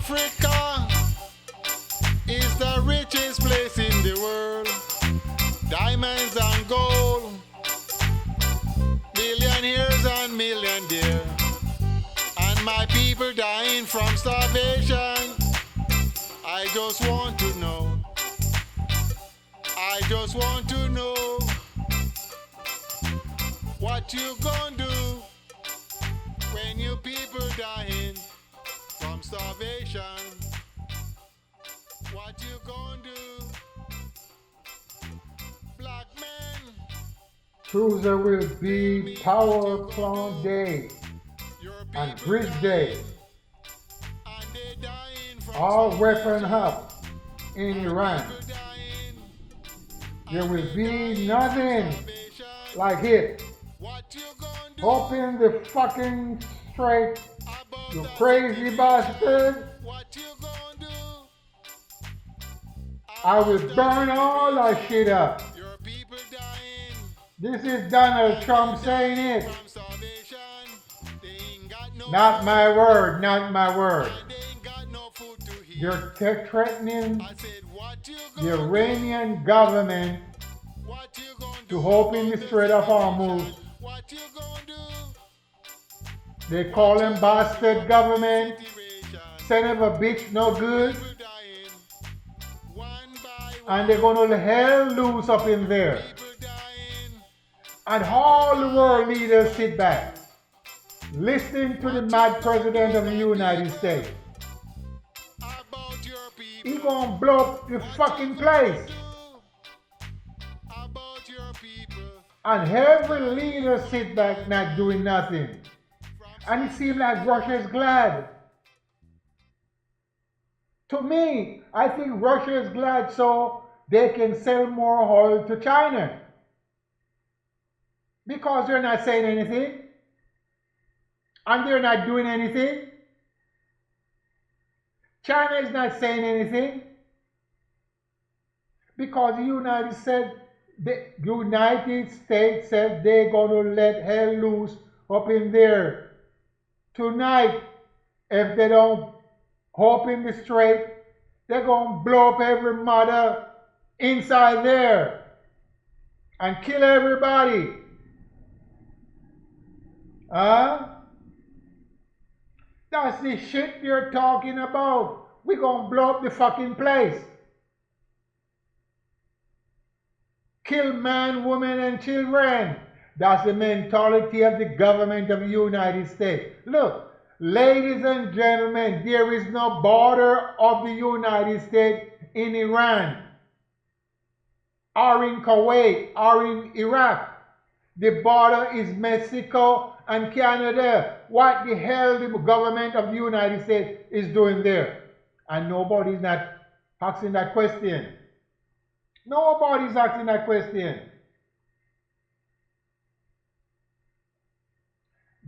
Africa is the richest place in the world. Diamonds and gold, billionaires and millionaires, and my people dying from starvation. I just want to know, I just want to know what you gonna do when your people dying from starvation. What you gonna do, black men? Tuesday will be Power Plant Day and Bridge Day. All weapon up in Iran. There will be nothing like it. Open the fucking straight, you crazy bastard. I will burn all that shit up. This is Donald Trump saying it. Not my word, not my word. You're threatening the Iranian government to open the Strait of Hormuz. They call him bastard government, son of a bitch, no good. And they're going to hell loose up in there. And all the world leaders sit back, listening to the mad president of the United States. He gonna blow up the fucking place. And every leader sit back not doing nothing. And it seems like Russia is glad. To me, I think Russia is glad so they can sell more oil to China. Because they're not saying anything. And they're not doing anything. China is not saying anything. Because the United States said they're going to let hell loose up in there. Tonight, if they don't open the strait, they're going to blow up every mother inside there and kill everybody. That's the shit you're talking about. We're going to blow up the fucking place. Kill man, woman, and children. That's the mentality of the government of the United States. Look, ladies and gentlemen, there is no border of the United States in Iran, or in Kuwait, or in Iraq. The border is Mexico and Canada. What the hell the government of the United States is doing there? And nobody's not asking that question. Nobody's asking that question.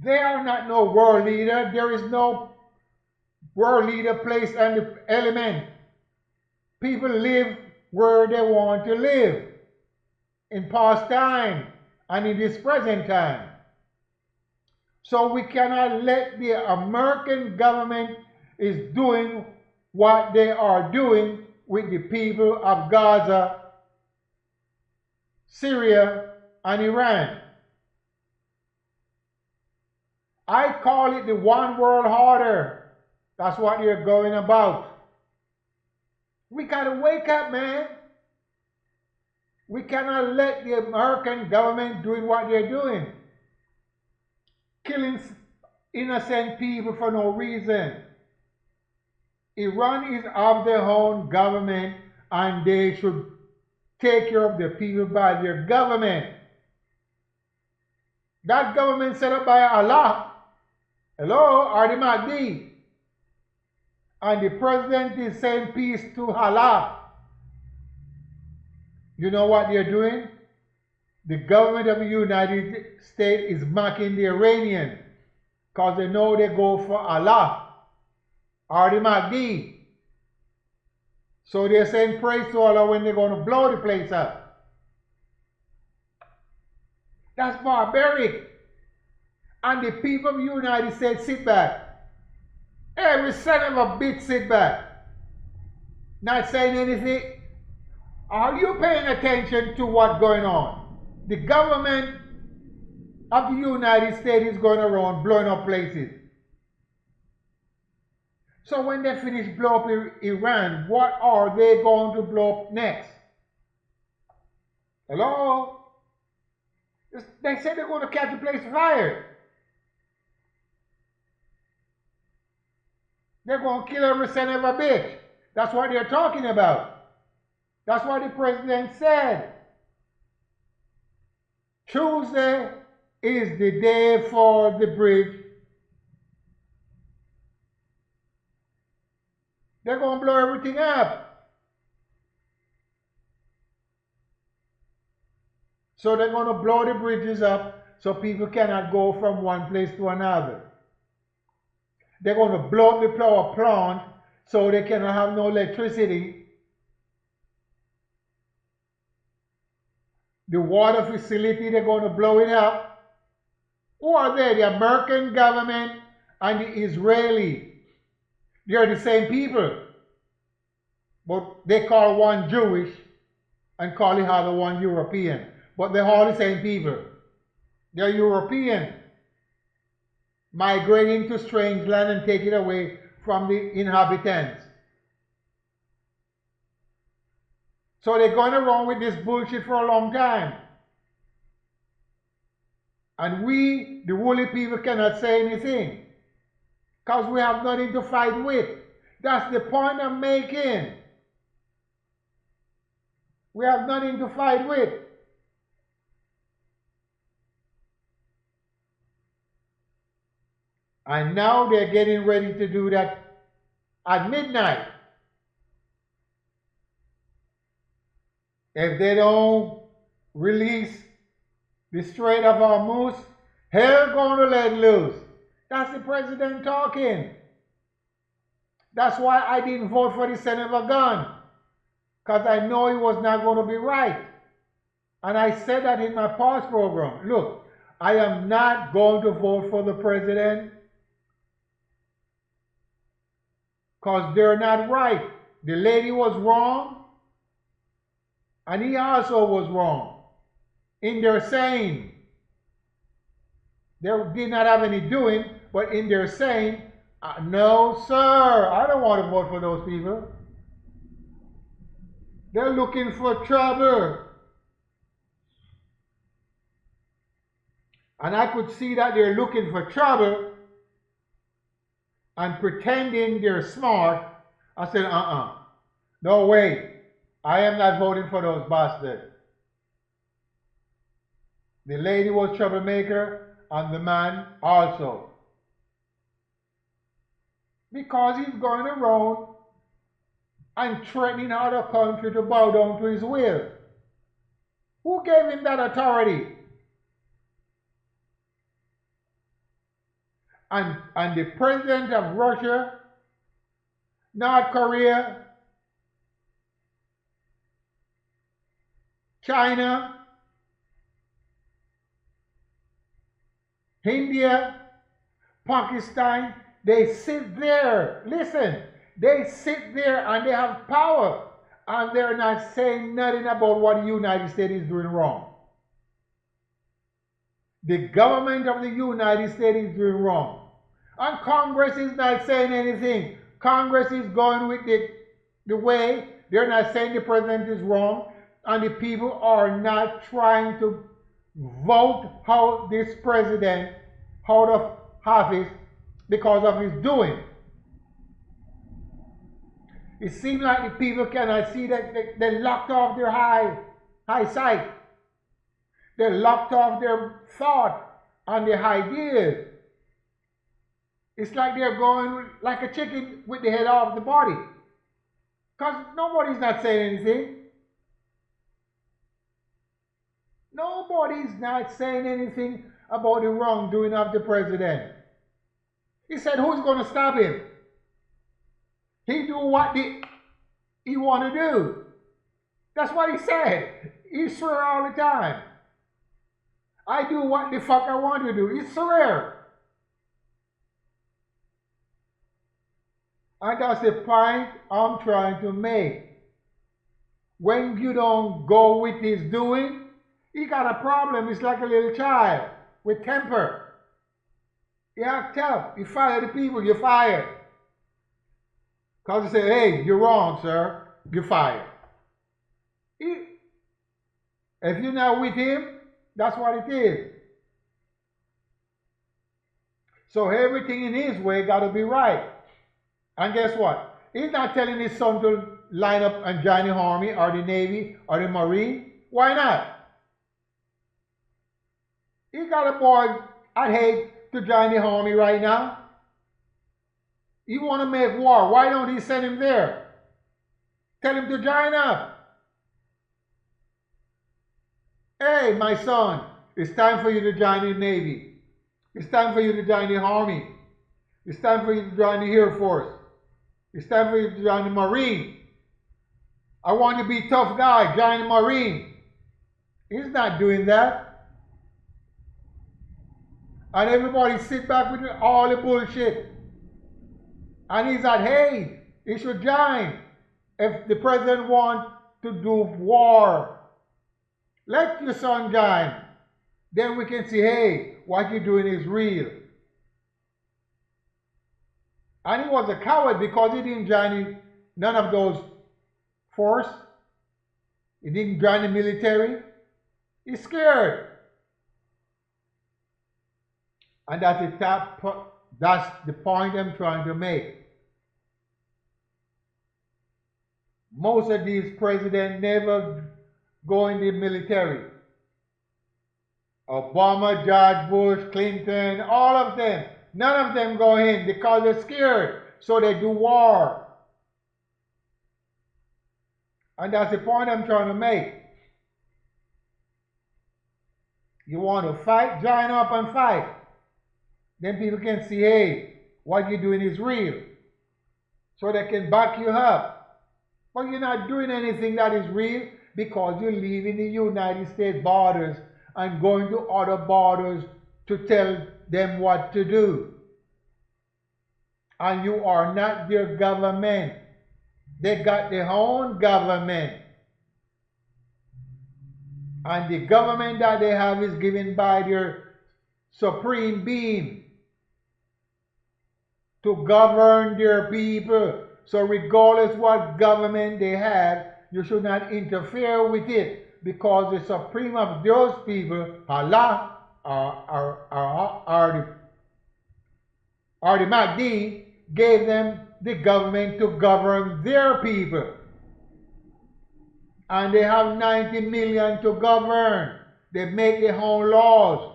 They are not no world leader. There is no world leader place and the element. People live where they want to live. In past time and in this present time. So we cannot let the American government is doing what they are doing with the people of Gaza, Syria, and Iran. I call it the one world order. That's what they're going about. We gotta wake up, man. We cannot let the American government doing what they're doing. Killing innocent people for no reason. Iran is of their own government and they should take care of the people by their government. That government set up by Allah. Hello, or the Mahdi. And the president is saying peace to Allah. You know what they're doing? The government of the United States is mocking the Iranian because they know they go for Allah or the Mahdi. So they're saying praise to Allah when they're going to blow the place up. That's barbaric. And the people of the United States sit back Every son of a bitch sit back, not saying anything. Are you paying attention to what's going on? The government of the United States is going around blowing up places. So when they finish blowing up Iran, what are they going to blow up next? Hello? They said they're going to catch the place fire. They're going to kill every son of a bitch. That's what they're talking about. That's what the president said. Tuesday is the day for the bridge. They're going to blow everything up. So they're going to blow the bridges up so people cannot go from one place to another. They're going to blow up the power plant so they cannot have no electricity. The water facility, they're going to blow it up. Who are they? The American government and the Israeli. They're the same people. But they call one Jewish and call the other one European. But they're all the same people. They're European, migrating to strange land and taking away from the inhabitants. So they're going around with this bullshit for a long time. And we, the woolly people, cannot say anything. Because we have nothing to fight with. That's the point I'm making. We have nothing to fight with. And now they're getting ready to do that at midnight. If they don't release the Strait of Hormuz, hell going to let loose. That's the president talking. That's why I didn't vote for the son of a gun. Because I know it was not going to be right. And I said that in my past program. Look, I am not going to vote for the president because they're not right. The lady was wrong, and he also was wrong in their saying. They did not have any doing, but in their saying, no, sir, I don't want to vote for those people. They're looking for trouble. And I could see that they're looking for trouble and pretending they're smart. I said, no way. I am not voting for those bastards. The lady was troublemaker and the man also. Because he's going around and threatening other country to bow down to his will. Who gave him that authority? And the president of Russia, North Korea, China, India, Pakistan, they sit there. Listen, they sit there and they have power, and they're not saying nothing about what the United States is doing wrong. The government of the United States is doing wrong. And Congress is not saying anything. Congress is going with the way. They're not saying the president is wrong. And the people are not trying to vote out this president out of office because of his doing. It seems like the people cannot see that they locked off their eyesight. They locked off their thought and their ideas. It's like they're going like a chicken with the head off the body. Because nobody's not saying anything. Nobody's not saying anything about the wrongdoing of the president. He said, who's going to stop him? He do what he want to do. That's what he said. He swear all the time. I do what the fuck I want to do. He swear. And that's the point I'm trying to make. When you don't go with his doing, he got a problem. It's like a little child with temper. You act tough. You fire the people, you're fired. Because they say, hey, you're wrong, sir. You're fired. If you're not with him, that's what it is. So everything in his way got to be right. And guess what? He's not telling his son to line up and join the army or the navy or the marine. Why not? He got a boy I'd hate to join the army right now. You want to make war. Why don't he send him there? Tell him to join up. Hey, my son, it's time for you to join the Navy. It's time for you to join the Army. It's time for you to join the Air Force. It's time for you to join the Marine. I want you to be a tough guy. Join the Marine. He's not doing that. And everybody sit back with all the bullshit. And he's like, hey, he should join. If the president wants to do war, let your son join. Then we can see, hey, what you're doing is real. And he was a coward because he didn't join none of those force. He didn't join the military. He's scared. And that's the point I'm trying to make. Most of these presidents never go in the military. Obama, George Bush, Clinton, all of them. None of them go in because they're scared. So they do war. And that's the point I'm trying to make. You want to fight? Join up and fight. Then people can see, hey, what you're doing is real. So they can back you up. But you're not doing anything that is real because you're leaving the United States borders and going to other borders to tell them what to do. And you are not their government. They got their own government. And the government that they have is given by their supreme being to govern their people. So regardless what government they have, you should not interfere with it, because the supreme of those people, Allah, or the Mahdi, gave them the government to govern their people. And they have 90 million to govern. They make their own laws.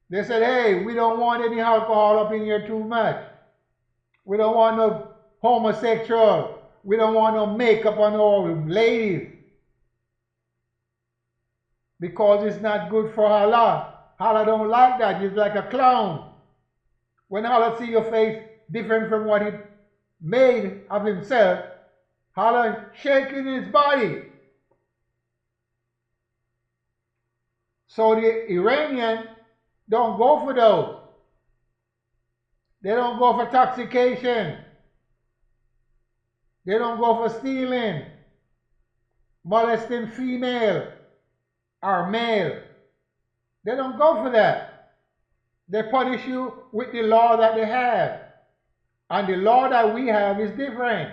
They said, hey, we don't want any alcohol up in here too much. We don't want no homosexual. We don't want no makeup on our ladies. Because it's not good for Allah. Allah don't like that. He's like a clown. When Allah see your face different from what he made of himself, Allah shaking his body. So the Iranian don't go for those. They don't go for intoxication. They don't go for stealing, molesting female or male. They don't go for that. They punish you with the law that they have. And the law that we have is different.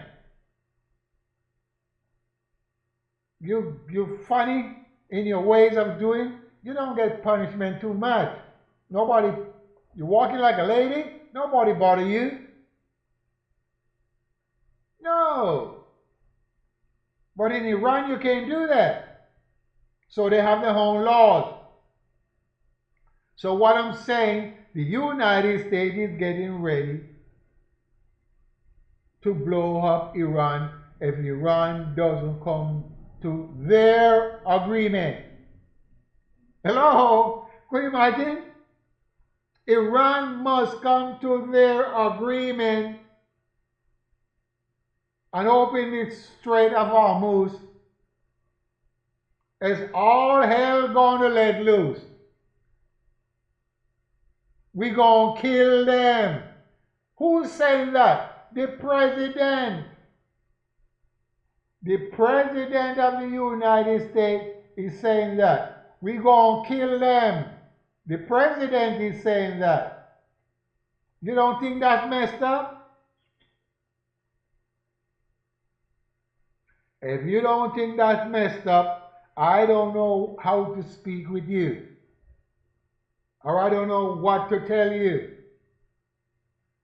You're funny in your ways of doing. You don't get punishment too much. Nobody, you're walking like a lady, nobody bother you. No. But in Iran, you can't do that. So they have their own laws. So what I'm saying, the United States is getting ready to blow up Iran if Iran doesn't come to their agreement. Hello? Could you imagine? Iran must come to their agreement and open the Strait of Hormuz. Is all hell going to let loose? We gonna kill them. Who's saying that? The president. The president of the United States is saying that. We gonna kill them. The president is saying that. You don't think that's messed up? If you don't think that's messed up, I don't know how to speak with you. Or I don't know what to tell you.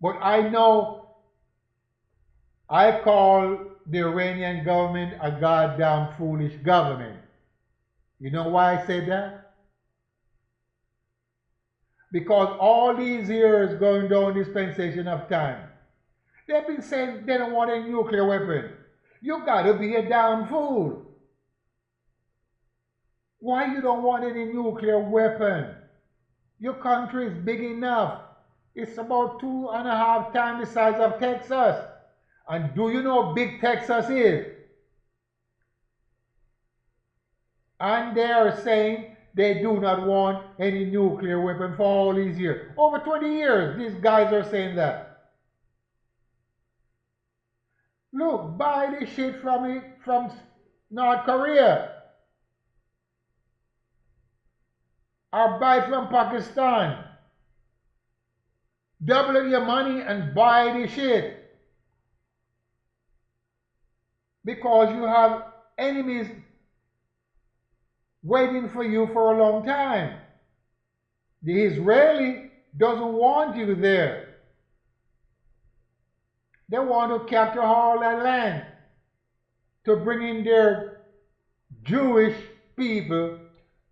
But I know I call the Iranian government a goddamn foolish government. You know why I said that? Because all these years going down dispensation of time, they've been saying they don't want a nuclear weapon. You gotta be a damn fool. Why you don't want any nuclear weapon? Your country is big enough. It's about 2.5 times the size of Texas. And do you know how big Texas is? And they are saying they do not want any nuclear weapon for all these years. Over 20 years, these guys are saying that. Look, buy the shit from North Korea. Or buy from Pakistan. Double your money and buy the shit. Because you have enemies waiting for you for a long time. The Israeli doesn't want you there. They want to capture all that land to bring in their Jewish people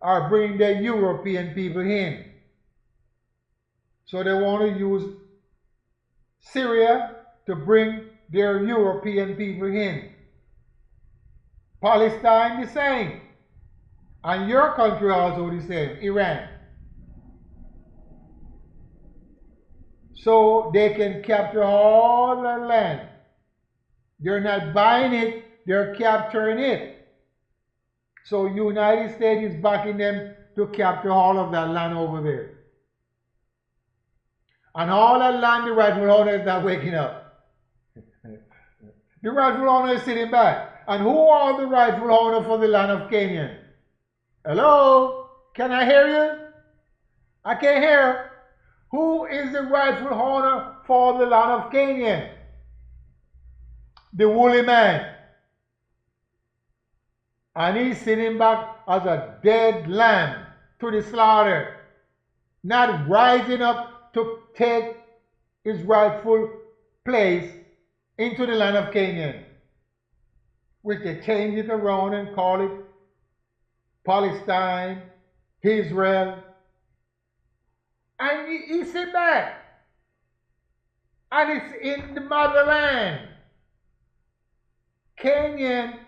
or bring their European people in. So they want to use Syria to bring their European people in. Palestine the same. And your country also the same, Iran. So they can capture all the land. They're not buying it, they're capturing it. So United States is backing them to capture all of that land over there. And all that land, the rightful owner is not waking up. The rightful owner is sitting back. And who are the rightful owner for the land of Canaan? Hello? Can I hear you? I can't hear. Who is the rightful owner for the land of Canaan? The woolly man. And he's sitting back as a dead lamb to the slaughter, not rising up to take his rightful place into the land of Canaan, which they change it around and call it Palestine, Israel. And he sit back. And it's in the motherland. Canaan,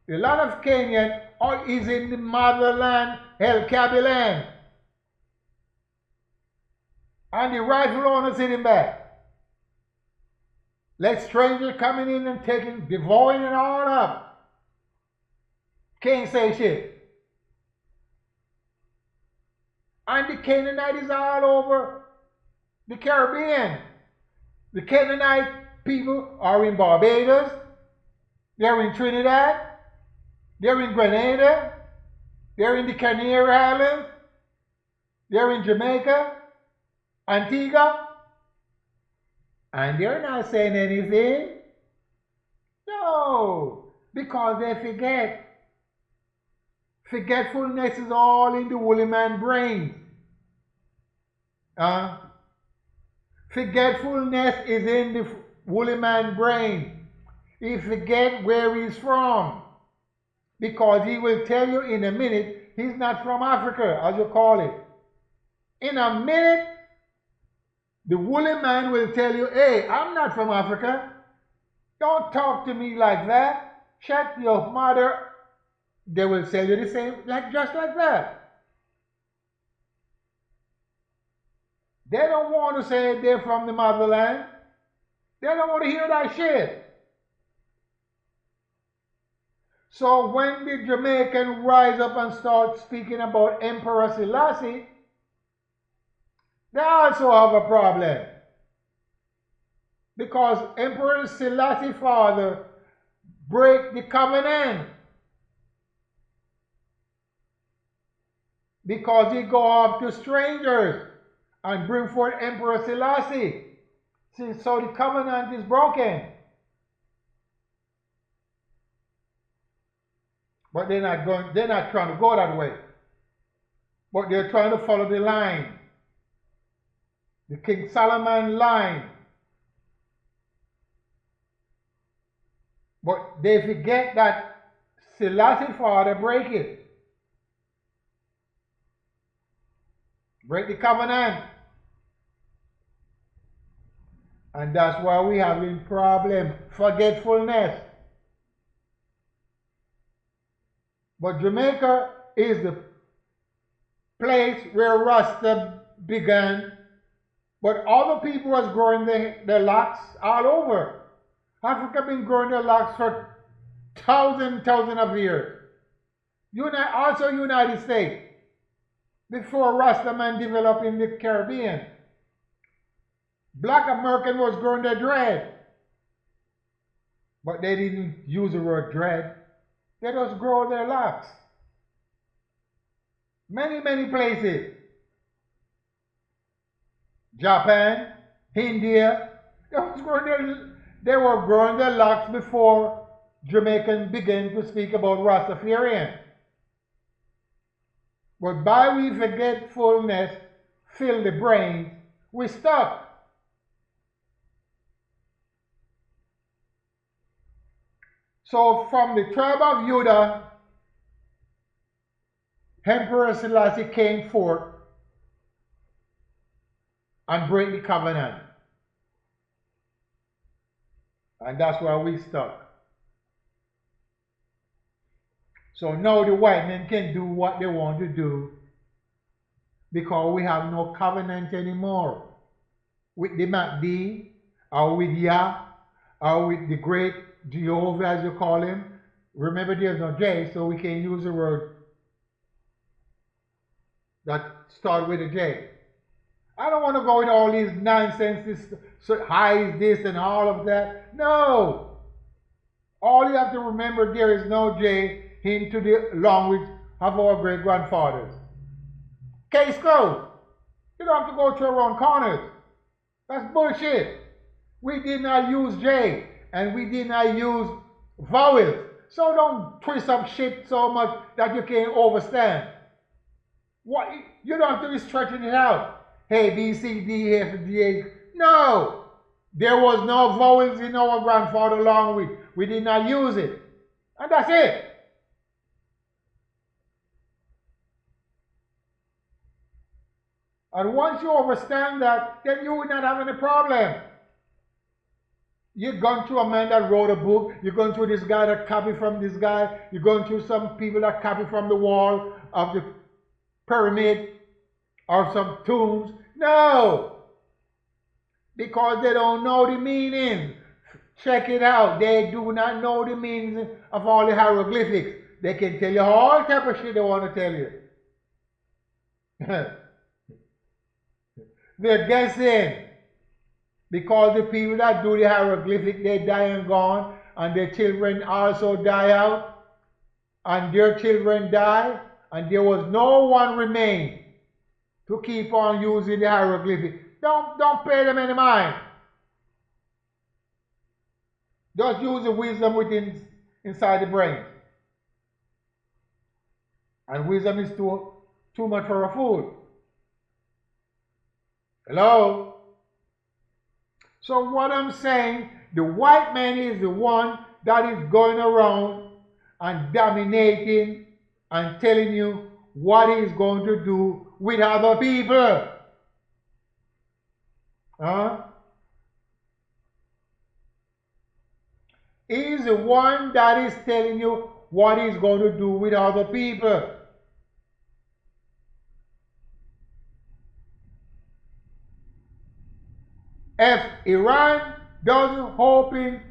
the land of Canaan, is in the motherland, El Kabilan. And the rightful owner sitting back. Let strangers coming in and taking, devouring it all up. Can't say shit. And the Canaanite is all over the Caribbean. The Canaanite people are in Barbados. They're in Trinidad. They're in Grenada. They're in the Canary Islands. They're in Jamaica, Antigua. And they're not saying anything. No, because they forget. Forgetfulness is all in the woolly man's brain. Forgetfulness is in the woolly man's brain. He forget where he's from. Because he will tell you in a minute he's not from Africa, as you call it. In a minute, the woolly man will tell you, hey, I'm not from Africa. Don't talk to me like that. Shut your mother. They will tell you the same, just like that. They don't want to say they're from the motherland. They don't want to hear that shit. So when the Jamaican rise up and start speaking about Emperor Selassie, They also have a problem. Because Emperor Selassie father break the covenant. Because he go after strangers and bring forth Emperor Selassie. See, so the covenant is broken. But they're not trying to go that way. But they're trying to follow the line. The King Solomon line. But they forget that Selassie father break it. Break the covenant. And that's why we having problem. Forgetfulness. But Jamaica is the place where Rasta began. But other people was growing their locks all over. Africa been growing their locks for thousands of years. Also United States. Before Rastaman developed in the Caribbean. Black American was growing their dread. But they didn't use the word dread. They just grow their locks. Many places. Japan, India, they were growing their locks before Jamaicans began to speak about Rastafarian. But by we forgetfulness fill the brains, we stop. So from the tribe of Judah, Emperor Selassie came forth and break the covenant. And that's where we stuck. So now the white men can do what they want to do because we have no covenant anymore with the MacD or with Yah or with the great Jehovah, as you call him. Remember, there's no J, so we can use a word that starts with a J. I don't want to go with all these nonsense, this highs, this and all of that. No. All you have to remember, there is no J into the language of our great grandfathers. Case closed. You don't have to go to around corners. That's bullshit. We did not use J and we did not use vowels. So don't twist up shit so much that you can't understand. What, you don't have to be stretching it out. Hey, B, C, D, F, D, H. No. There was no vowels in our grandfather language. We did not use it. And that's it. And once you understand that, then you will not have any problem. You're going through a man that wrote a book. You're going through this guy that copied from this guy. You're going through some people that copied from the wall of the pyramid or some tombs. No. Because they don't know the meaning. Check it out. They do not know the meaning of all the hieroglyphics. They can tell you all type of shit they want to tell you. They're guessing. Because the people that do the hieroglyphic, they die and gone. And their children also die out. And their children die. And there was no one remain to keep on using the hieroglyphic. Don't pay them any mind. Just use the wisdom within inside the brain. And wisdom is too much for a fool. Hello? So what I'm saying, the white man is the one that is going around and dominating and telling you what he's going to do with other people. Huh? He's the one that is telling you what he's going to do with other people. If Iran doesn't open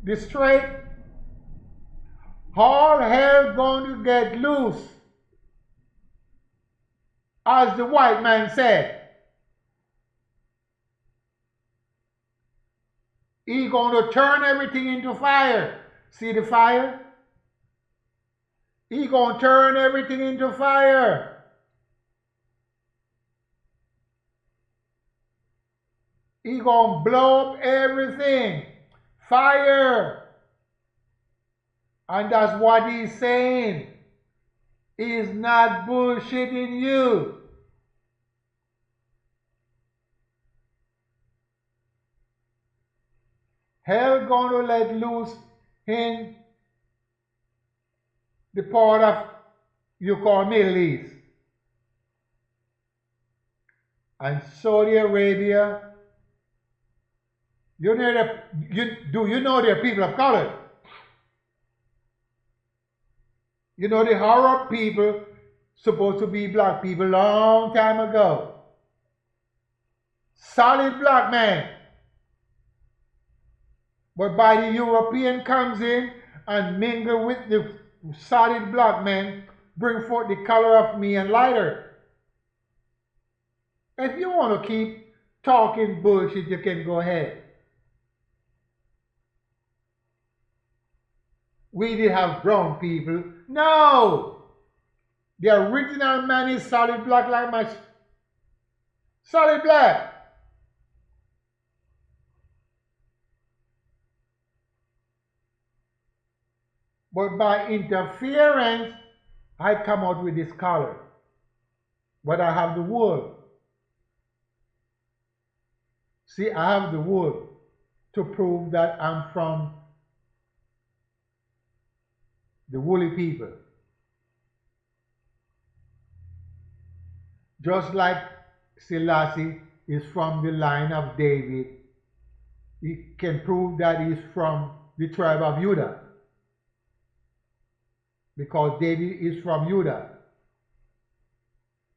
the strait, all hell going to get loose. As the white man said. He going to turn everything into fire. See the fire? He going to turn everything into fire. He going to blow up everything. Fire. And that's what he's saying. He's not bullshitting you. Hell gonna let loose in the part of you call Middle East. And Saudi Arabia, you know they're people of color? You know the Arab people supposed to be black people long time ago. Solid black man. But by the European comes in and mingle with the solid black men, bring forth the color of me and lighter. If you want to keep talking bullshit, you can go ahead. We did have brown people. No! The original man is solid black like my solid black. But by interference, I come out with this color. But I have the wool. See, I have the wool to prove that I'm from the woolly people. Just like Selassie is from the line of David, he can prove that he's from the tribe of Judah. Because David is from Judah.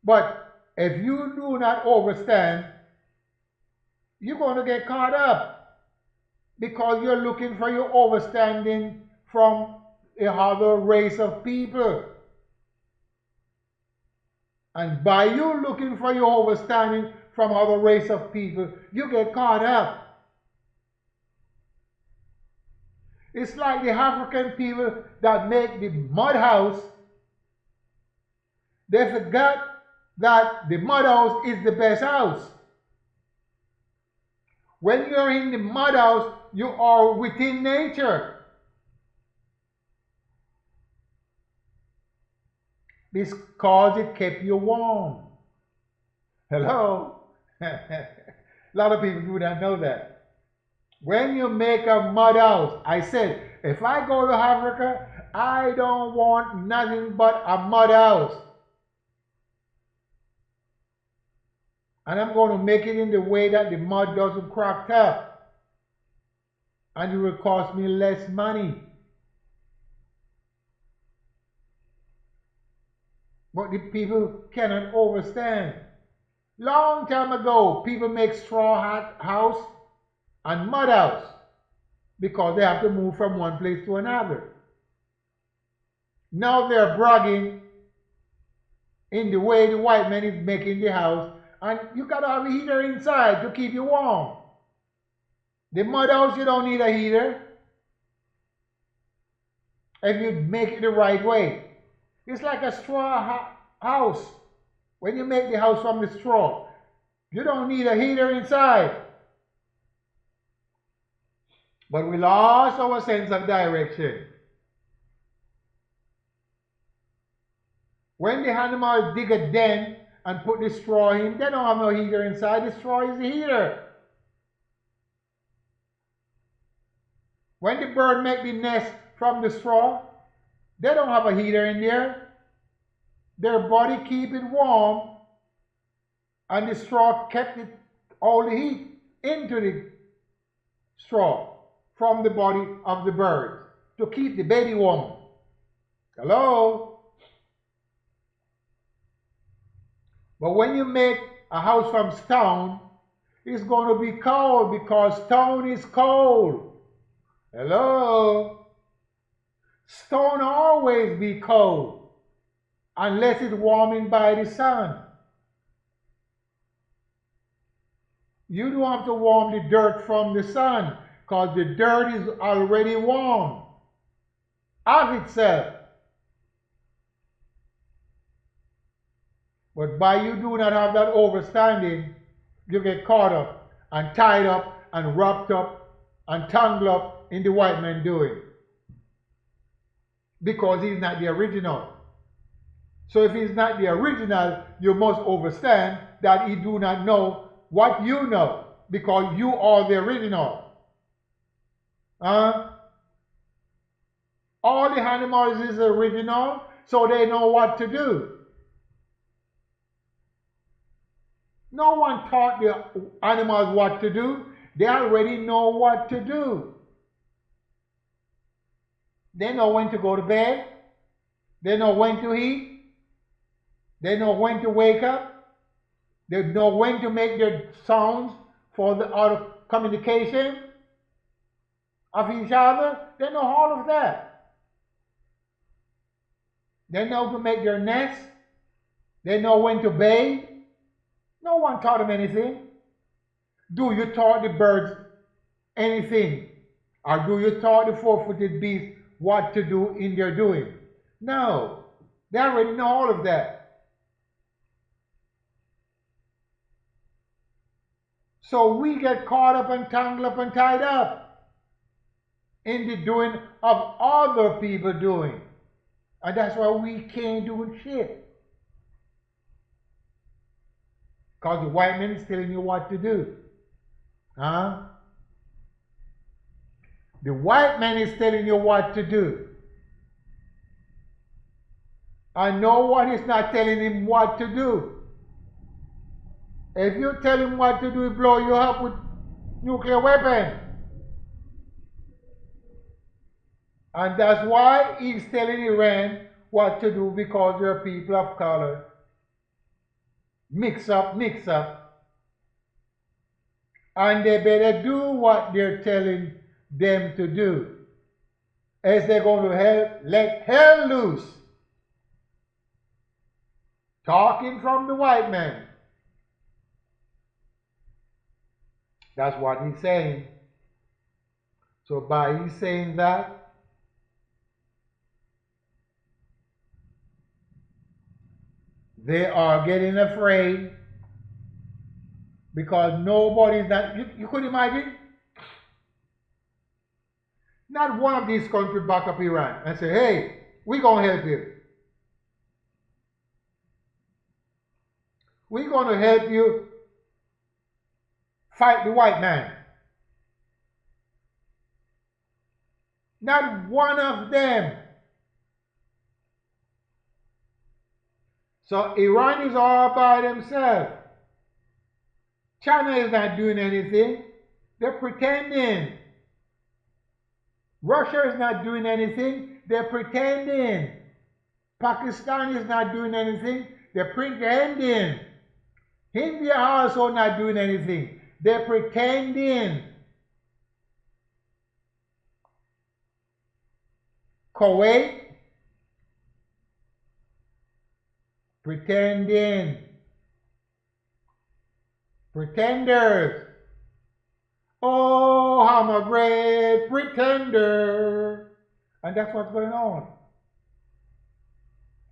But if you do not understand, you're going to get caught up. Because you're looking for your understanding from another race of people. And by you looking for your understanding from other race of people, you get caught up. It's like the African people that make the mud house. They forgot that the mud house is the best house. When you're in the mud house, you are within nature. Because it kept you warm. Hello? A lot of people do not know that. When you make a mud house, I said, if I go to Africa, I don't want nothing but a mud house. And I'm going to make it in the way that the mud doesn't crack up. And it will cost me less money. But the people cannot understand. Long time ago, people make straw house and mud house because they have to move from one place to another. Now they're bragging in the way the white man is making the house, and you gotta have a heater inside to keep you warm. The mud house, you don't need a heater if you make it the right way. It's like a straw house. When you make the house from the straw, you don't need a heater inside. But we lost our sense of direction. When the animals dig a den and put the straw in, they don't have no heater inside. The straw is the heater. When the bird make the nest from the straw, they don't have a heater in there. Their body keep it warm, and the straw kept all the heat into the straw from the body of the bird to keep the baby warm. Hello? But when you make a house from stone, it's going to be cold because stone is cold. Hello? Stone always be cold unless it's warming by the sun. You don't have to warm the dirt from the sun because the dirt is already warm of itself. But by you do not have that overstanding, you get caught up and tied up and wrapped up and tangled up in the white man doing. Because he's not the original. So if he's not the original, you must understand that he do not know what you know, because you are the original. All the animals is original, so they know what to do. No one taught the animals what to do. They already know what to do. They know when to go to bed. They know when to eat. They know when to wake up. They know when to make their sounds for the art of communication of each other. They know all of that. They know to make their nest. They know when to bathe. No one taught them anything. Do you taught the birds anything? Or do you taught the four-footed beasts what to do in their doing? No. They already know all of that. So we get caught up and tangled up and tied up in the doing of other people doing. And that's why we can't do shit. Because the white man is telling you what to do. The white man is telling you what to do. And no one is not telling him what to do. If you tell him what to do, he'll blow you up with nuclear weapon. And that's why he's telling Iran what to do, because they're people of color. Mix up. And they better do what they're telling them to do. As they're going to let hell loose. Talking from the white man. That's what he's saying. So by he's saying that, they are getting afraid, because nobody's not, you could imagine, not one of these countries back up Iran and say, hey, we're going to help you. We're going to help you fight the white man. Not one of them. So Iran is all by themselves. China is not doing anything. They're pretending. Russia is not doing anything. They're pretending. Pakistan is not doing anything. They're pretending. India also not doing anything. They're pretending. Kuwait, pretending. Pretenders. Oh, I'm a great pretender. And that's what's going on.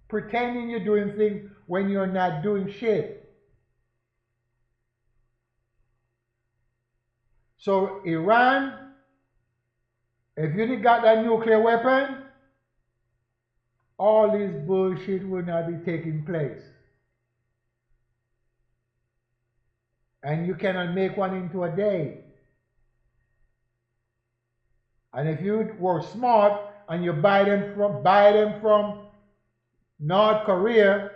Pretending you're doing things when you're not doing shit. So Iran, if you didn't got that nuclear weapon, all this bullshit will not be taking place. And you cannot make one into a day. And if you were smart and you buy them from North Korea,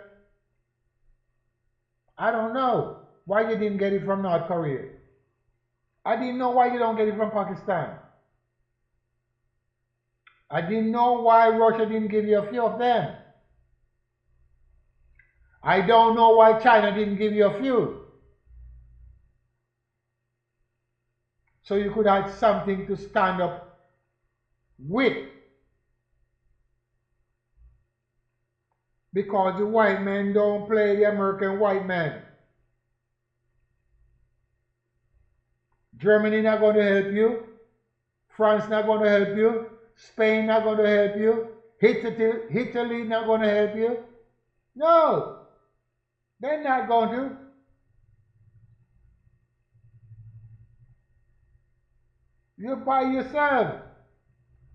I don't know why you didn't get it from North Korea. I didn't know why you don't get it from Pakistan. I didn't know why Russia didn't give you a few of them. I don't know why China didn't give you a few. So you could have something to stand up with. Because the white men don't play the American white man. Germany not going to help you. France not going to help you. Spain not going to help you. Italy not going to help you. No, they're not going to. You're by yourself.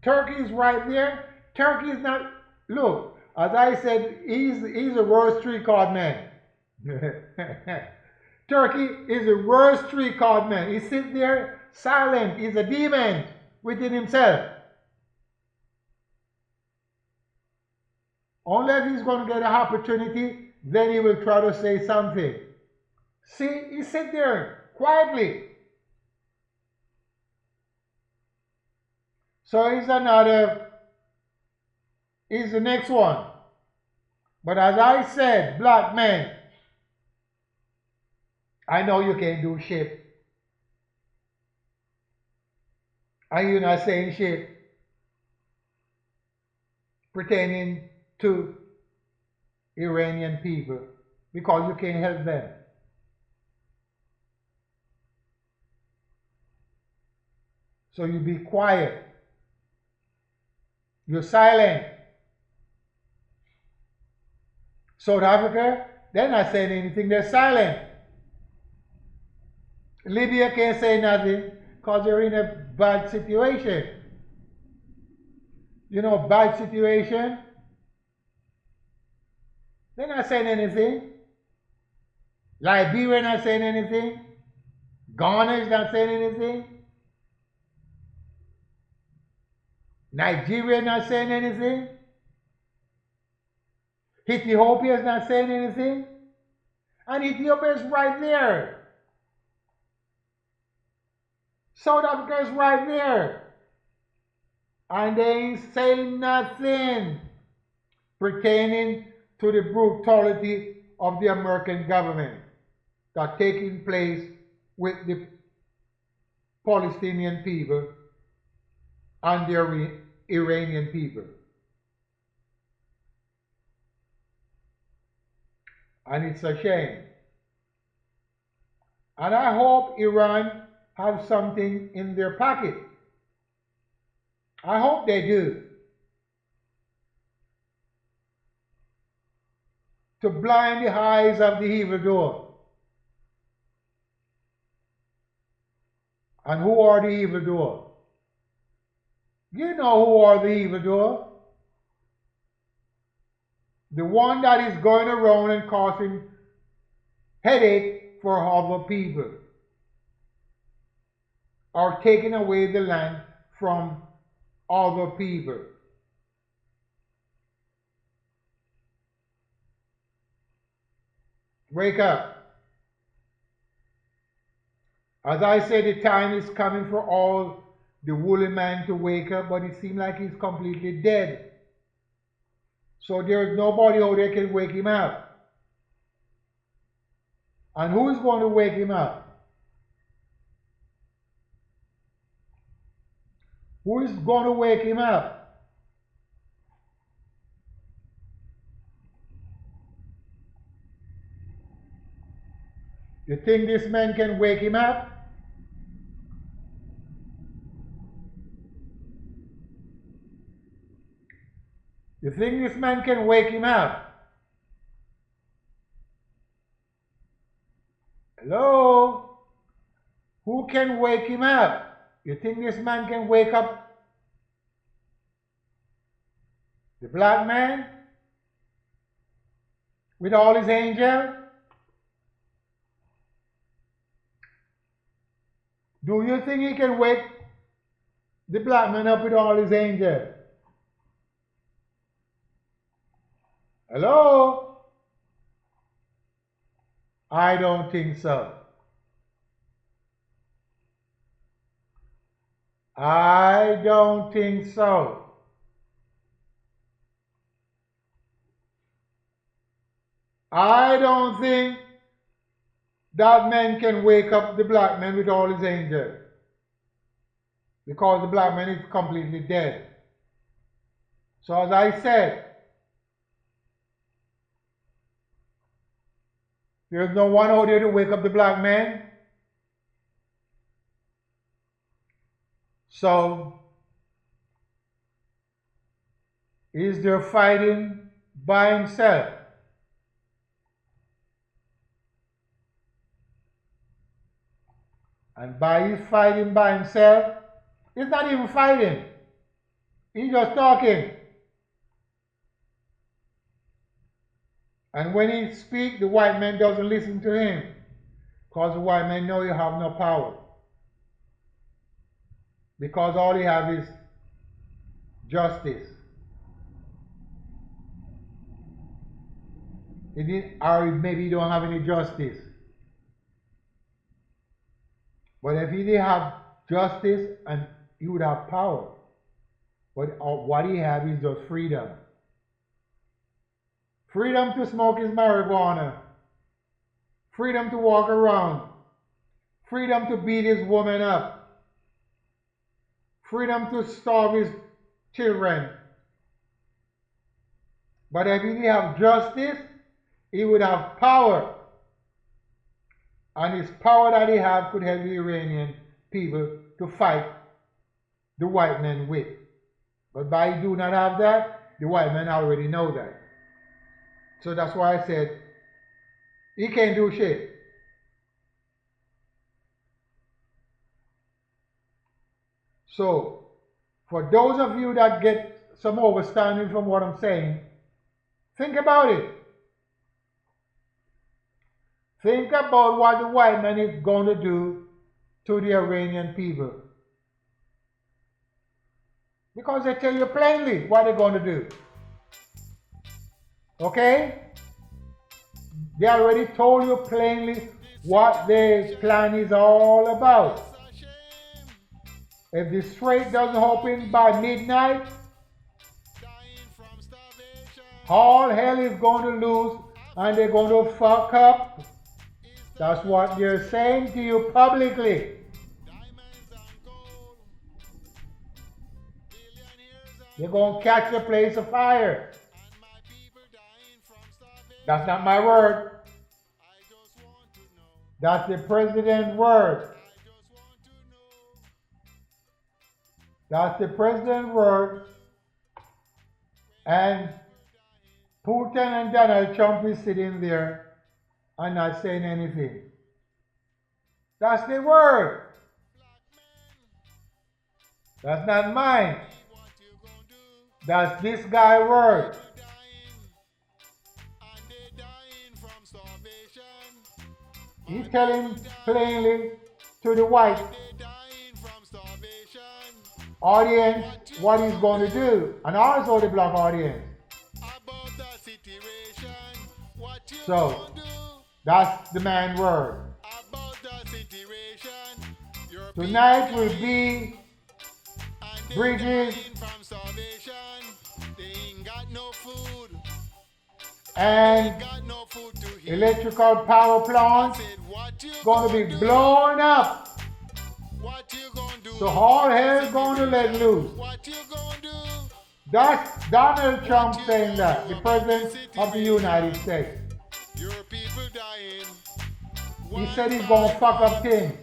Turkey is right there. Turkey is not. Look, as I said, he's a worst three-card man. Turkey is a worst three-card man. He sits there silent. He's a demon within himself. Unless he's going to get an opportunity, then he will try to say something. See, he sits there quietly. So he's the next one. But as I said, black men, I know you can't do shit. And you're not saying shit pertaining to Iranian people because you can't help them. So you be quiet. You're silent. South Africa, they're not saying anything, they're silent. Libya can't say nothing because they're in a bad situation. You know, bad situation. They're not saying anything. Liberia not saying anything. Ghana is not saying anything. Nigeria not saying anything. Ethiopia is not saying anything. And Ethiopia is right there. South Africa is right there. And they ain't saying nothing pertaining to the brutality of the American government that's taking place with the Palestinian people and the Iranian people. And it's a shame. And I hope Iran have something in their pocket. I hope they do. To blind the eyes of the evildoer. And who are the evildoer? You know who are the evildoer. The one that is going around and causing headache for other people. Or taking away the land from other people. Wake up. As I said, the time is coming for all the woolly man to wake up, but it seems like he's completely dead. So there's nobody out there can wake him up. And who is going to wake him up? Who is going to wake him up? You think this man can wake him up? You think this man can wake him up? Hello? Who can wake him up? You think this man can wake up the black man with all his angels? Do you think he can wake the black man up with all his angels? Hello? I don't think so. I don't think so. I don't think that man can wake up the black man with all his angels. Because the black man is completely dead. So as I said, there's no one out there to wake up the black man. So, is there fighting by himself? And by his fighting by himself, he's not even fighting. He's just talking. And when he speaks, the white man doesn't listen to him. Because the white man know you have no power. Because all he have is justice. Or maybe he don't have any justice. But if he didn't have justice, and he would have power. But what he has is just freedom. Freedom to smoke his marijuana. Freedom to walk around. Freedom to beat his woman up. Freedom to starve his children. But if he didn't have justice, he would have power. And his power that he had could help the Iranian people to fight the white men with. But by he do not have that, the white men already know that. So that's why I said, he can't do shit. So, for those of you that get some understanding from what I'm saying, think about it. Think about what the white man is going to do to the Iranian people. Because they tell you plainly what they're going to do. Okay? They already told you plainly what their plan is all about. If the strait doesn't open by midnight, all hell is going to lose and they're going to fuck up. That's what they're saying to you publicly. They're going to catch the place afire. That's not my word. That's the president's word. That's the president's word. And Putin and Donald Trump is sitting there and not saying anything. That's the word. That's not mine. That's this guy's word. He's telling plainly to the white audience what he's going to do, and also the black audience. So, that's the man's word. Tonight will be bridges and electrical power plants going to be blown up. So all hell going to let loose. That's Donald Trump saying that, the President of the United States. He said he's going to fuck up things.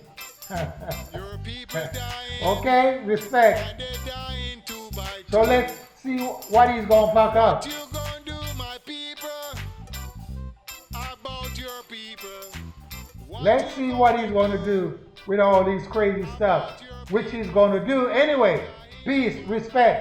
Okay, respect. So let's see what he's going to fuck up. Let's see what he's going to do with all these crazy stuff, which he's going to do anyway. Peace, respect.